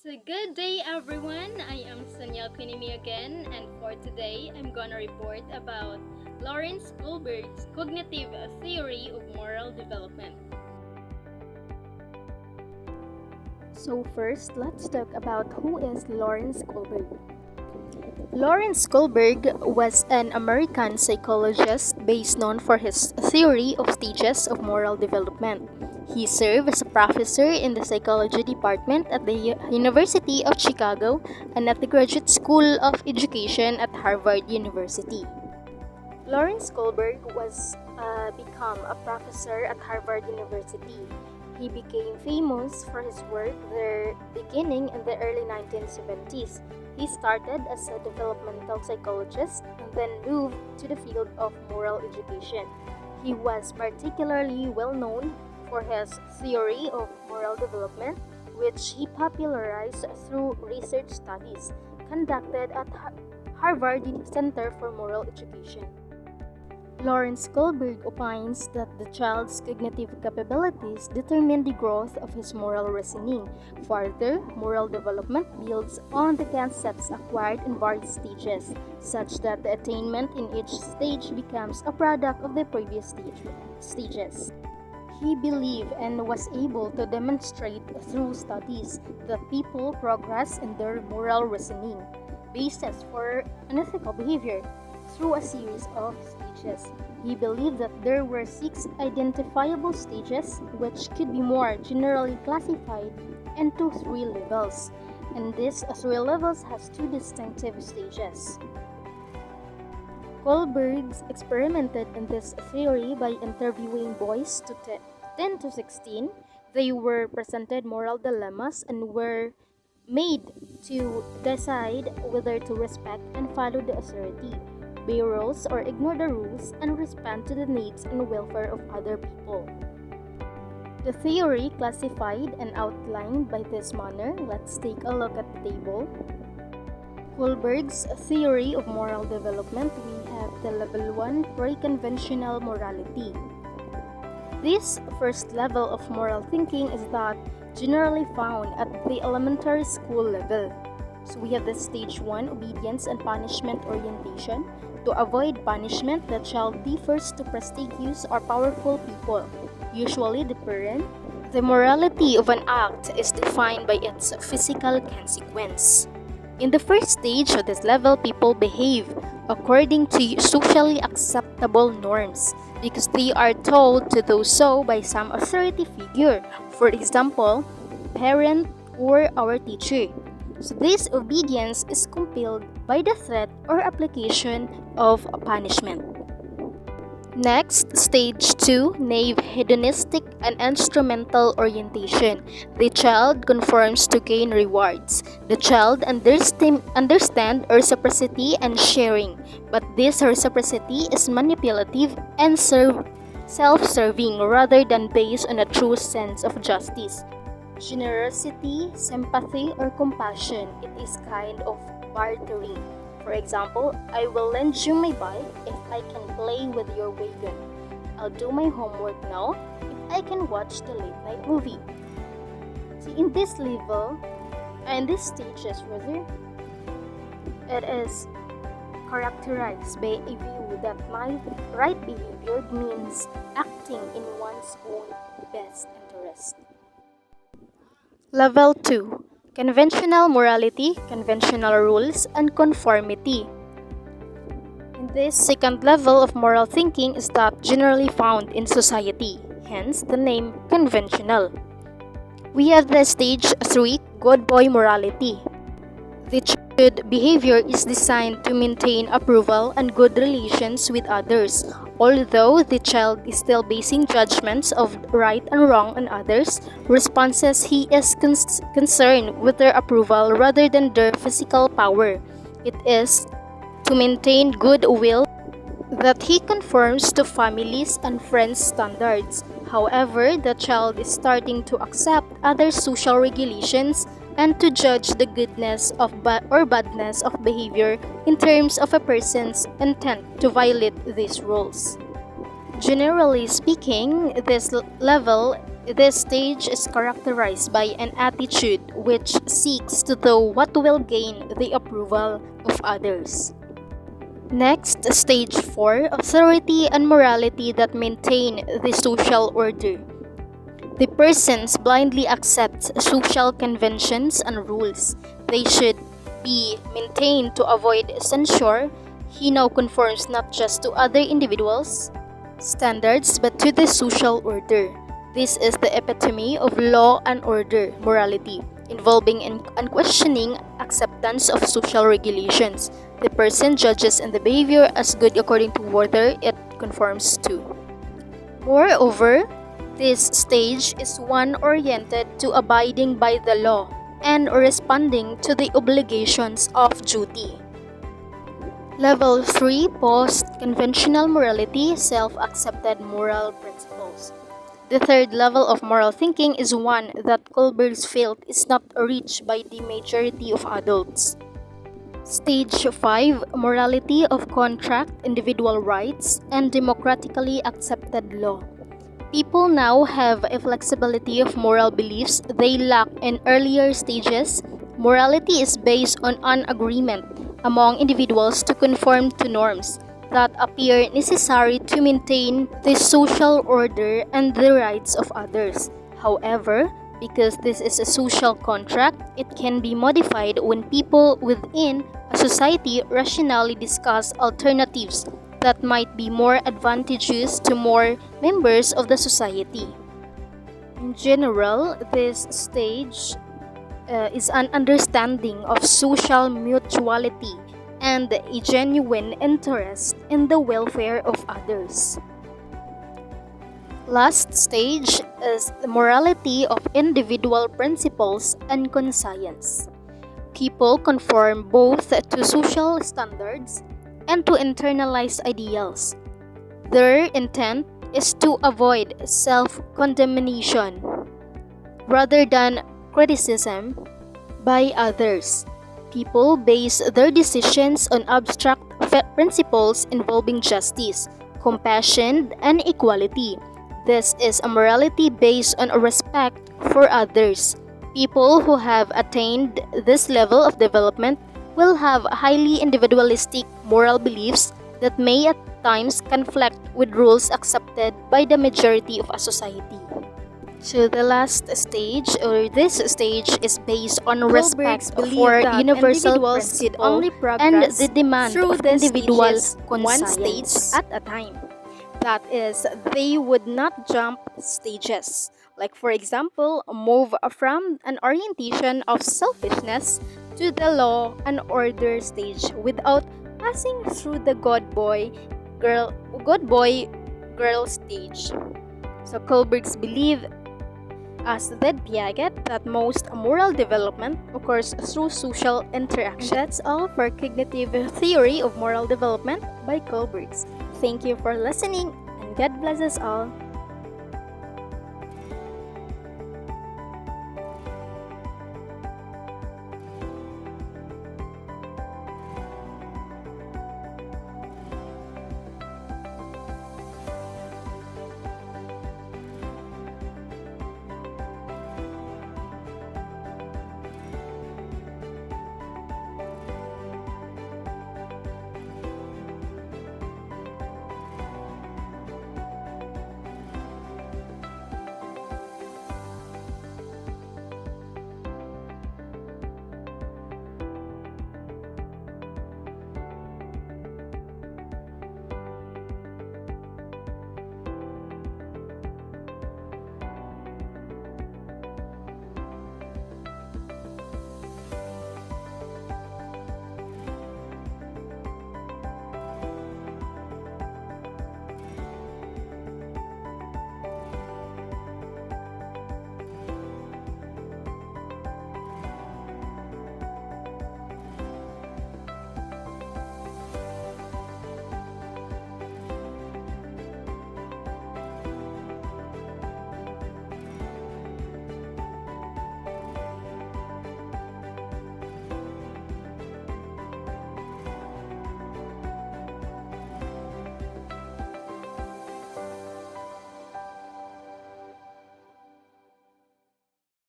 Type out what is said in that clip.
So good day everyone, I am Sonia Kunimi again, and for today I'm gonna report about Lawrence Kohlberg's cognitive theory of moral development. So first, let's talk about who is Lawrence Kohlberg. Lawrence Kohlberg was an American psychologist best known for his theory of stages of moral development. He served as a professor in the psychology department at the University of Chicago and at the Graduate School of Education at Harvard University. Lawrence Kohlberg was become a professor at Harvard University. He became famous for his work there beginning in the early 1970s. He started as a developmental psychologist and then moved to the field of moral education. He was particularly well known for his theory of moral development, which he popularized through research studies conducted at Harvard Center for Moral Education. Lawrence Kohlberg opines that the child's cognitive capabilities determine the growth of his moral reasoning. Further, moral development builds on the concepts acquired in various stages, such that the attainment in each stage becomes a product of the previous stages. He believed and was able to demonstrate through studies that people progress in their moral reasoning, basis for unethical behavior, through a series of stages. He believed that there were 6 identifiable stages which could be more generally classified into 3 levels, and these 3 levels has 2 distinctive stages. Kohlberg experimented in this theory by interviewing boys to 10 to 16. They were presented moral dilemmas and were made to decide whether to respect and follow the authority, obey rules or ignore the rules, and respond to the needs and welfare of other people. The theory classified and outlined by this manner. Let's take a look at the table. Kohlberg's theory of moral development, we have the level 1 pre-conventional morality. This first level of moral thinking is that generally found at the elementary school level. So we have the stage 1 obedience and punishment orientation. To avoid punishment, the child defers to prestigious or powerful people, usually the parent. The morality of an act is defined by its physical consequence. In the first stage of this level, people behave according to socially acceptable norms because they are told to do so by some authority figure, for example, parent or our teacher. So this obedience is compelled by the threat or application of a punishment. Next, stage 2, naive hedonistic and instrumental orientation. The child conforms to gain rewards. The child understands reciprocity and sharing, but this reciprocity is manipulative and self-serving rather than based on a true sense of justice. Generosity, sympathy, or compassion, it is kind of bartering. For example, I will lend you my bike if I can play with your wagon. I'll do my homework now if I can watch the late night movie. See, in this level, and these stages rather, it is characterized by a view that my right behavior means acting in one's own best interest. Level 2. Conventional morality, conventional rules, and conformity. In this second level of moral thinking is that generally found in society, hence the name conventional. We have the stage 3, good boy morality. The childhood behavior is designed to maintain approval and good relations with others. Although the child is still basing judgments of right and wrong on others' responses, he is concerned with their approval rather than their physical power. It is to maintain goodwill that he conforms to families' and friends' standards. However, the child is starting to accept other social regulations and to judge the goodness of or badness of behavior in terms of a person's intent to violate these rules. Generally speaking, this level This stage is characterized by an attitude which seeks to do what will gain the approval of others. Next, stage 4, authority and morality that maintain the social order. The persons blindly accept social conventions and rules. They should be maintained to avoid censure. He now conforms not just to other individuals' standards but to the social order. This is the epitome of law and order morality, involving unquestioning acceptance of social regulations. The person judges in the behavior as good according to whether it conforms to. Moreover, this stage is one oriented to abiding by the law and responding to the obligations of duty. Level 3, post-conventional morality, self-accepted moral principles. The third level of moral thinking is one that Kohlbergs felt is not reached by the majority of adults. Stage 5, morality of contract, individual rights, and democratically accepted law. People now have a flexibility of moral beliefs they lacked in earlier stages. Morality is based on an agreement among individuals to conform to norms that appear necessary to maintain the social order and the rights of others. However, because this is a social contract, it can be modified when people within a society rationally discuss alternatives that might be more advantageous to more members of the society. In general, this stage is an understanding of social mutuality and a genuine interest in the welfare of others. Last stage is the morality of individual principles and conscience. People conform both to social standards and to internalized ideals. Their intent is to avoid self-condemnation rather than criticism by others. People base their decisions on abstract principles involving justice, compassion, and equality. This is a morality based on a respect for others. People who have attained this level of development will have highly individualistic moral beliefs that may at times conflict with rules accepted by the majority of a society. So the last stage, or this stage, is based on respect for universal principle and the demand of individual conscience at a time. That is, they would not jump stages. Like for example, move from an orientation of selfishness to the law and order stage without passing through the good boy girl stage. So Kohlbergs believe, as did Piaget, that most moral development occurs through social interaction. And that's all for Cognitive Theory of Moral Development by Kohlbergs. Thank you for listening, and God bless us all.